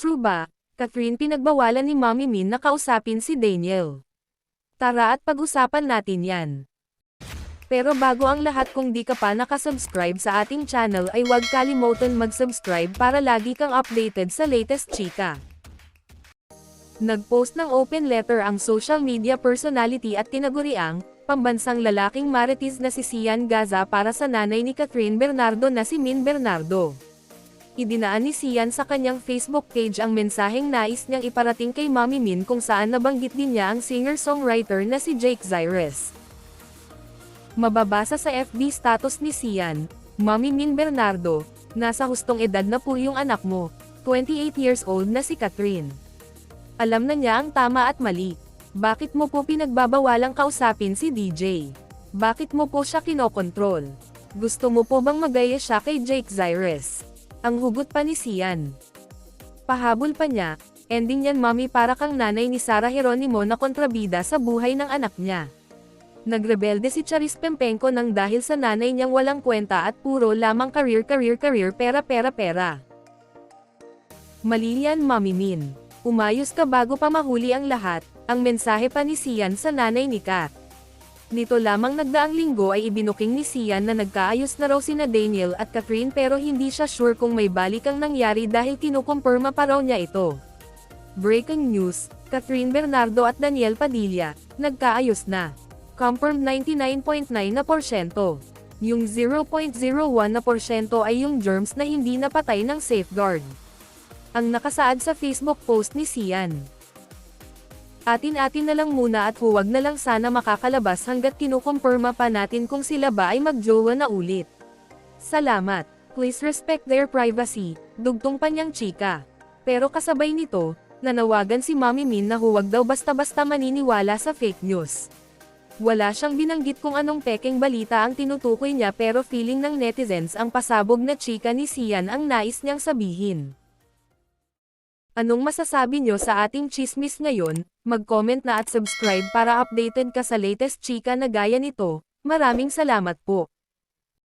True ba, Catherine, pinagbawalan ni Mommy Min na kausapin si Daniel? Tara at pag-usapan natin yan. Pero bago ang lahat, kung di ka pa nakasubscribe sa ating channel ay huwag kalimutan mag-subscribe para lagi kang updated sa latest chika. Nag-post ng open letter ang social media personality at tinaguriang pambansang lalaking marites na si Sian Gaza para sa nanay ni Catherine Bernardo na si Min Bernardo. Idinaan ni Sian sa kanyang Facebook page ang mensaheng nais niyang iparating kay Mommy Min, kung saan nabanggit din niya ang singer-songwriter na si Jake Zyrus. Mababasa sa FB status ni Sian, "Mommy Min Bernardo, nasa hustong edad na po yung anak mo, 28 years old na si Catherine. Alam na niya ang tama at mali. Bakit mo po pinagbabawalang kausapin si DJ? Bakit mo po siya kinokontrol? Gusto mo po bang magaya siya kay Jake Zyrus?" Ang hugot pa ni Sian. Pahabol pa niya, "Ending yan mommy, para kang nanay ni Sarah Geronimo na kontrabida sa buhay ng anak niya." Nagrebelde si Charis Pempenko nang dahil sa nanay niyang walang kwenta at puro lamang career, pera. Mali yan Mommy Min. Umayos ka bago pa mahuli ang lahat, ang mensahe pa ni Sian sa nanay ni Kat. Nito lamang nagdaang linggo ay ibinuking ni Sian na nagkaayos na raw sina Daniel at Catherine, pero hindi siya sure kung may balikang nangyari dahil kinukumpirma pa raw niya ito. Breaking news, Catherine Bernardo at Daniel Padilla, nagkaayos na. Confirmed 99.9%. Yung 0.01% ay yung germs na hindi napatay ng safeguard. Ang nakasaad sa Facebook post ni Sian. Atin-atin na lang muna at huwag na lang sana makakalabas hanggat kinukumpirma pa natin kung sila ba ay magjowa na ulit. Salamat. Please respect their privacy, dugtong pa niyang chika. Pero kasabay nito, nanawagan si Mommy Min na huwag daw basta-basta maniniwala sa fake news. Wala siyang binanggit kung anong pekeng balita ang tinutukoy niya, pero feeling ng netizens ang pasabog na chika ni Sian ang nais niyang sabihin. Anong masasabi niyo sa ating chismis ngayon? Mag-comment na at subscribe para updated ka sa latest chika na gaya nito. Maraming salamat po.